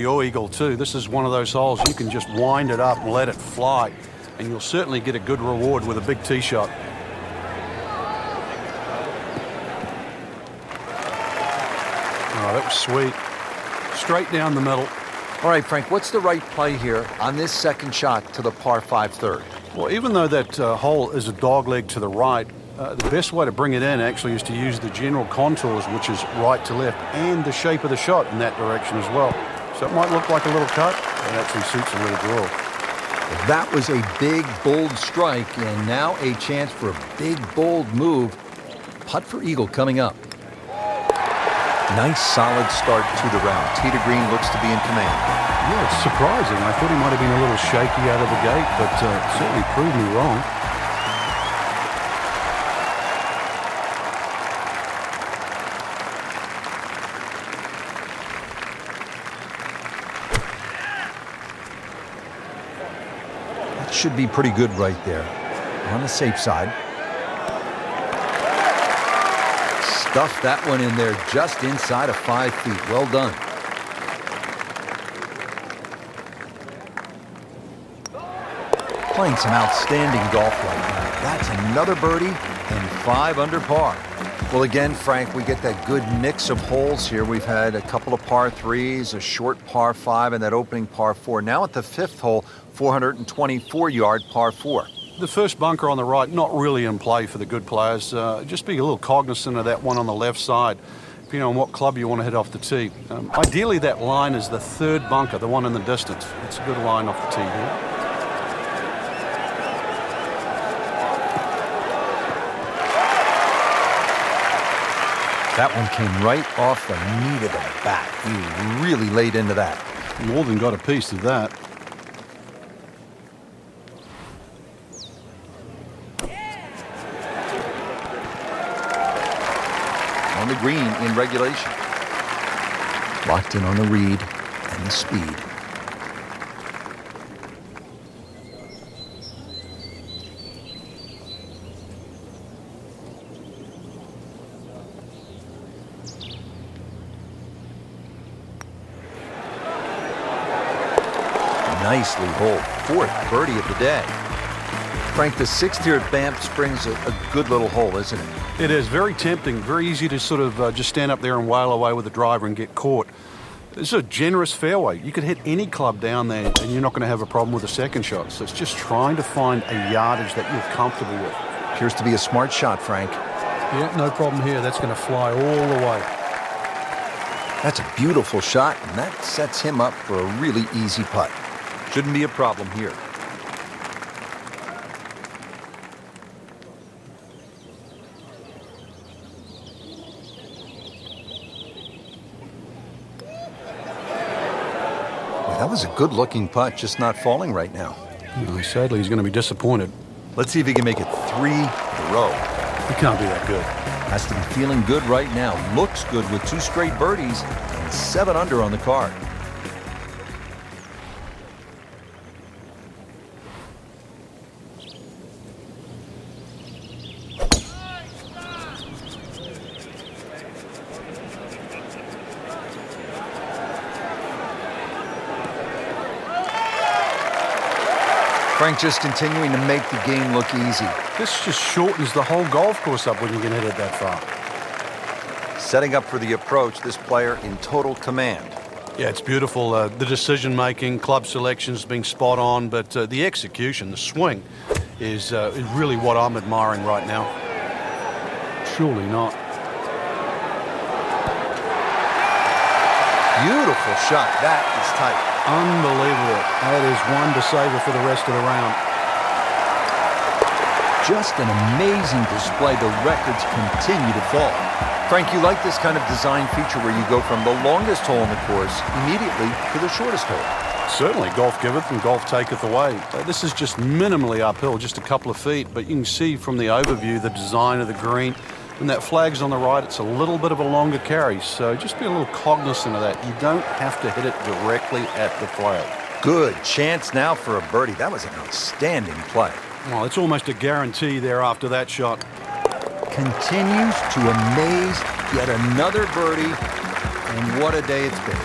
Your eagle too. This is one of those holes you can just wind it up and let it fly, and you'll certainly get a good reward with a big tee shot. Oh, that was sweet. Straight down the middle. All right, Frank, what's the right play here on this second shot to the par 5 third? Well, even though that hole is a dog leg to the right, the best way to bring it in actually is to use the general contours, which is right to left, and the shape of the shot in that direction as well. So it might look like a little cut, but it actually suits a little draw. That was a big, bold strike, and now a chance for a big, bold move. Putt for eagle coming up. Nice, solid start to the round. Tee to green looks to be in command. Yeah, it's surprising. I thought he might have been a little shaky out of the gate, but certainly proved me wrong. Should be pretty good right there. On the safe side. Stuffed that one in there just inside of 5 feet. Well done. Playing some outstanding golf right now. That's another birdie and 5 under par. Well, again, Frank, we get that good mix of holes here. We've had a couple of par 3s, a short par 5, and that opening par 4. Now at the 5th hole, 424-yard par 4. The first bunker on the right, not really in play for the good players. Just be a little cognizant of that one on the left side, depending on what club you want to hit off the tee. Ideally, that line is the 3rd bunker, the one in the distance. It's a good line off the tee here. That one came right off the meat of the bat. He really laid into that. More than got a piece of that. On the green in regulation. Locked in on the read and the speed. Nicely holed. 4th birdie of the day. Frank, the 6th here at Banff Springs, a good little hole, isn't it? It is very tempting, very easy to sort of just stand up there and wail away with the driver and get caught. It's a generous fairway. You could hit any club down there and you're not going to have a problem with the second shot. So it's just trying to find a yardage that you're comfortable with. Appears to be a smart shot, Frank. Yeah, no problem here. That's going to fly all the way. That's a beautiful shot, and that sets him up for a really easy putt. Shouldn't be a problem here. That was a good-looking putt, just not falling right now. No, sadly, he's going to be disappointed. Let's see if he can make it 3 in a row. He can't be that good. Has to be feeling good right now. Looks good with 2 straight birdies and 7 under on the card. Frank just continuing to make the game look easy. This just shortens the whole golf course up when you can hit it that far. Setting up for the approach, this player in total command. Yeah, it's beautiful. The decision-making, club selections being spot on, but the execution, the swing, is really what I'm admiring right now. Surely not. Beautiful shot. That is tight. Unbelievable. That is one to savor for the rest of the round. Just an amazing display. The records continue to fall. Frank, you like this kind of design feature where you go from the longest hole in the course immediately to the shortest hole. Certainly, golf giveth and golf taketh away. This is just minimally uphill, just a couple of feet, but you can see from the overview the design of the green. When that flag's on the right, it's a little bit of a longer carry, so just be a little cognizant of that. You don't have to hit it directly at the flag. Good chance now for a birdie. That was an outstanding play. Well, it's almost a guarantee there after that shot. Continues to amaze. Yet another birdie, and what a day it's been.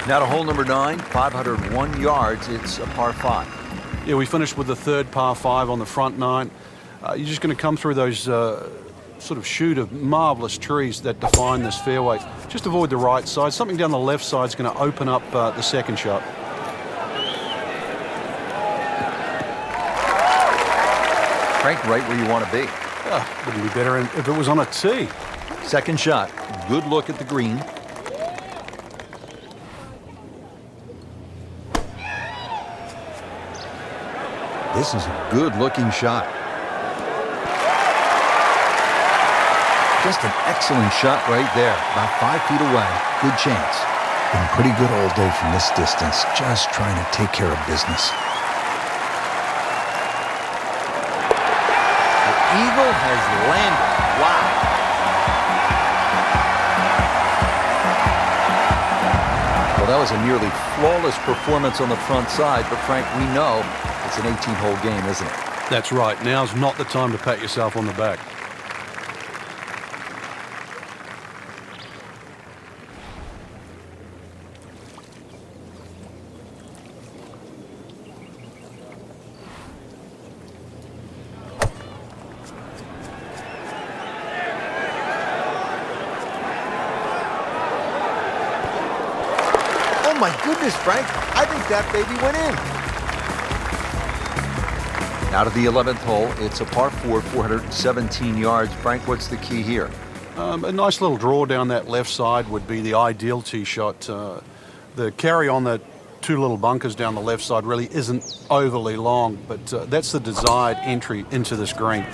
Now to hole number 9, 501 yards. It's a par 5. Yeah, we finished with the third par 5 on the front 9. You're just going to come through those sort of chute of marvelous trees that define this fairway. Just avoid the right side. Something down the left side is going to open up the second shot. Frank, right where you want to be. Wouldn't be better if it was on a tee. Second shot. Good look at the green. This is a good-looking shot. Just an excellent shot right there. About 5 feet away. Good chance. Been pretty good all day from this distance. Just trying to take care of business. Eagle has landed. Wow. Well, that was a nearly flawless performance on the front side, but Frank, we know it's an 18-hole game, isn't it? That's right. Now's not the time to pat yourself on the back. Oh my goodness, Frank. I think that baby went in. Now to the 11th hole. It's a par 4, 417 yards. Frank, what's the key here? A nice little draw down that left side would be the ideal tee shot. The carry on the 2 little bunkers down the left side really isn't overly long, but that's the desired entry into this green.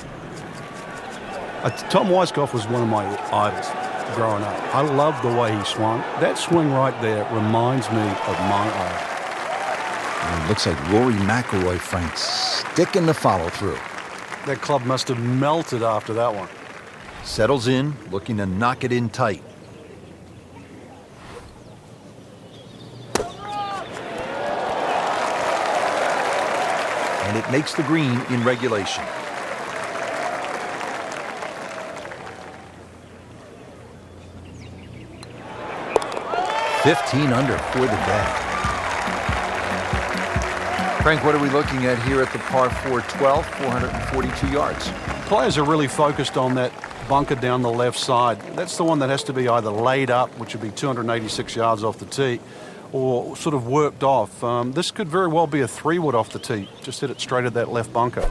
Tom Weiskopf was one of my idols growing up. I loved the way he swung. That swing right there reminds me of my idol. It looks like Rory McIlroy, Frank, sticking the follow-through. That club must have melted after that one. Settles in, looking to knock it in tight. And it makes the green in regulation. $15 under for the day. Frank, what are we looking at here at the par 4 12, 442 yards? Players are really focused on that bunker down the left side. That's the one that has to be either laid up, which would be 286 yards off the tee, or sort of worked off. This could very well be a 3-wood off the tee. Just hit it straight at that left bunker.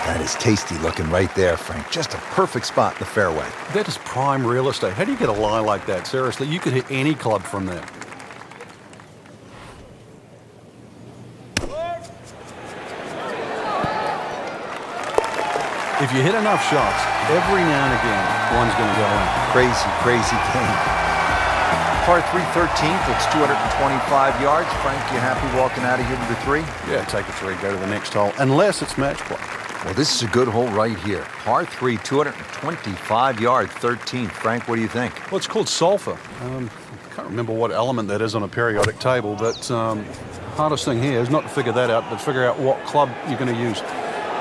That is tasty looking right there, Frank. Just a perfect spot in the fairway. That is prime real estate. How do you get a lie like that? Seriously, you could hit any club from there. If you hit enough shots, every now and again, one's going to go in. Crazy, crazy game. Par 3 13th, it's 225 yards. Frank, you happy walking out of here with a 3? Yeah, take a 3, go to the next hole, unless it's match play. Well, this is a good hole right here. Par 3, 225 yards, 13th. Frank, what do you think? Well, it's called sulfur. I can't remember what element that is on a periodic table, but hardest thing here is not to figure that out, but figure out what club you're going to use.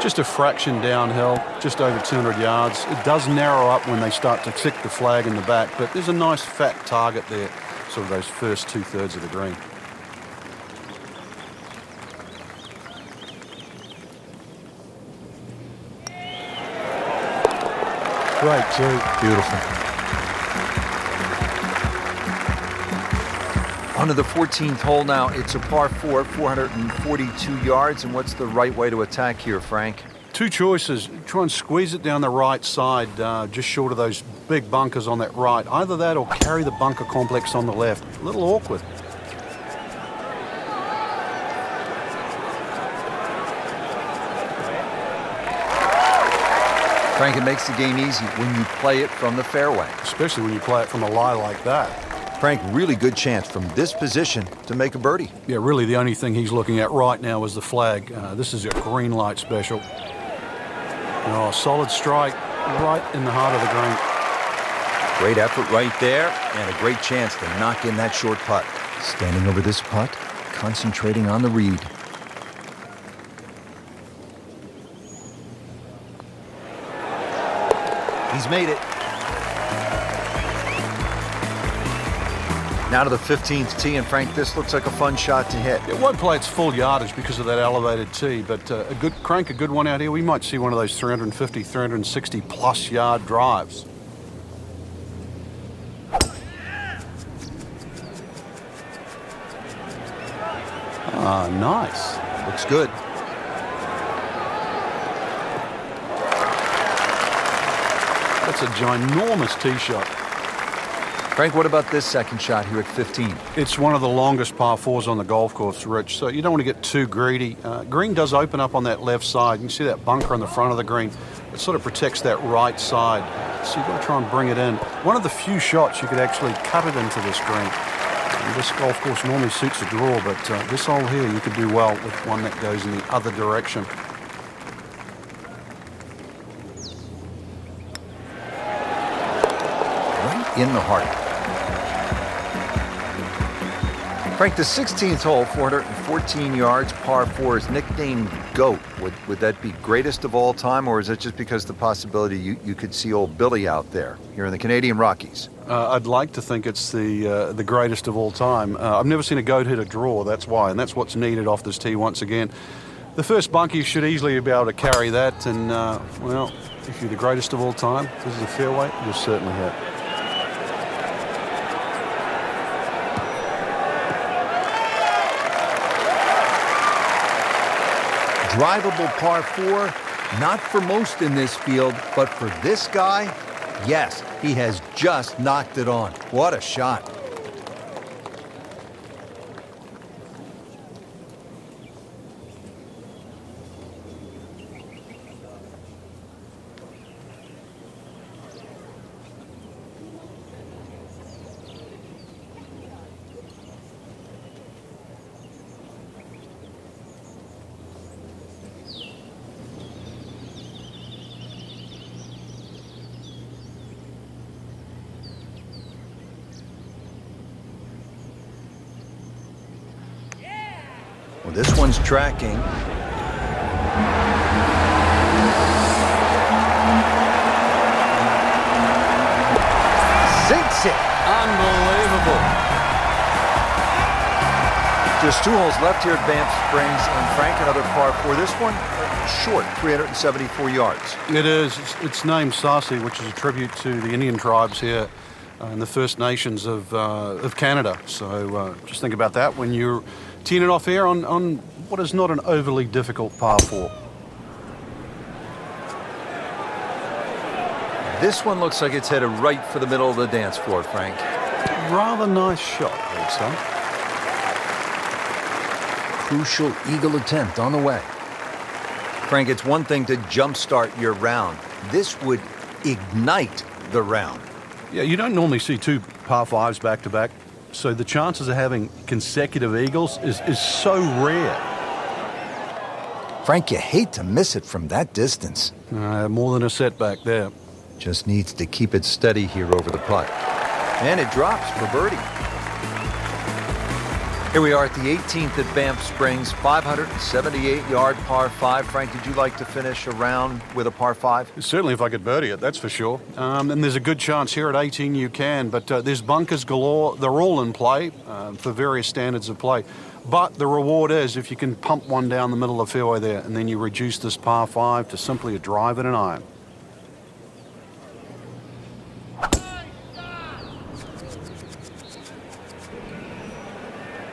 Just a fraction downhill, just over 200 yards. It does narrow up when they start to tick the flag in the back, but there's a nice fat target there, sort of those first 2/3 of the green. Great, too. Beautiful. On to the 14th hole now. It's a par 4, 442 yards. And what's the right way to attack here, Frank? 2 choices. Try and squeeze it down the right side, just short of those big bunkers on that right. Either that or carry the bunker complex on the left. A little awkward. Frank, it makes the game easy when you play it from the fairway. Especially when you play it from a lie like that. Frank, really good chance from this position to make a birdie. Yeah, really the only thing he's looking at right now is the flag. This is a green light special. Oh, solid strike right in the heart of the green. Great effort right there, and a great chance to knock in that short putt. Standing over this putt, concentrating on the read. He's made it. Now to the 15th tee, and Frank, this looks like a fun shot to hit. It won't play its full yardage because of that elevated tee, but a good one out here. We might see one of those 350, 360 plus yard drives. Ah, nice. Looks good. That's a ginormous tee shot. Frank, what about this second shot here at 15? It's one of the longest par fours on the golf course, Rich, so you don't want to get too greedy. Green does open up on that left side. You can see that bunker on the front of the green. It sort of protects that right side, so you've got to try and bring it in. One of the few shots you could actually cut it into this green. And this golf course normally suits a draw, but this hole here you could do well with one that goes in the other direction. Right in the heart. Frank, the 16th hole, 414 yards, par 4, is nicknamed GOAT. Would that be greatest of all time, or is it just because the possibility you could see old Billy out there here in the Canadian Rockies? I'd like to think it's the greatest of all time. I've never seen a GOAT hit a draw, that's why, and that's what's needed off this tee once again. The first bunker, you should easily be able to carry that, and, well, if you're the greatest of all time, this is a fairway, you'll certainly hit. Drivable par 4, not for most in this field, but for this guy, yes, he has just knocked it on. What a shot. Well, this one's tracking. Sinks it. Unbelievable. Just 2 holes left here at Banff Springs, and Frank, another par 4. This one short, 374 yards. It is. It's named Sarsi, which is a tribute to the Indian tribes here and the First Nations of Canada. So just think about that when you're teeing it off here on what is not an overly difficult par 4. This one looks like it's headed right for the middle of the dance floor, Frank. Rather nice shot, I would say. Crucial eagle attempt on the way. Frank, it's one thing to jumpstart your round. This would ignite the round. Yeah, you don't normally see 2 par 5s back to back, so the chances of having consecutive eagles is so rare. Frank, you hate to miss it from that distance. More than a setback there. Just needs to keep it steady here over the putt. And it drops for birdie. Here we are at the 18th at Banff Springs, 578-yard par 5. Frank, did you like to finish a round with a par 5? Certainly if I could birdie it, that's for sure. And there's a good chance here at 18 you can, but there's bunkers galore. They're all in play for various standards of play. But the reward is if you can pump one down the middle of the fairway there, and then you reduce this par 5 to simply a drive and an iron.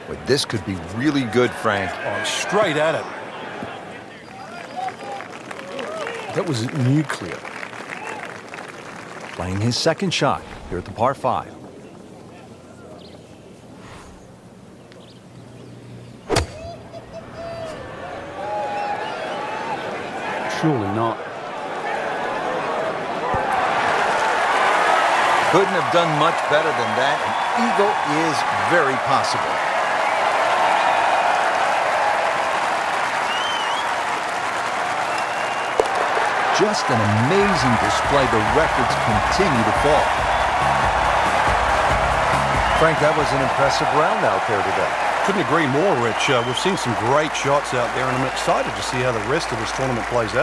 But this could be really good, Frank. Oh, straight at it. That was nuclear. Playing his second shot here at the par 5. Surely not. Couldn't have done much better than that. An eagle is very possible. Just an amazing display. The records continue to fall. Frank, that was an impressive round out there today. Couldn't agree more, Rich. We've seen some great shots out there, and I'm excited to see how the rest of this tournament plays out.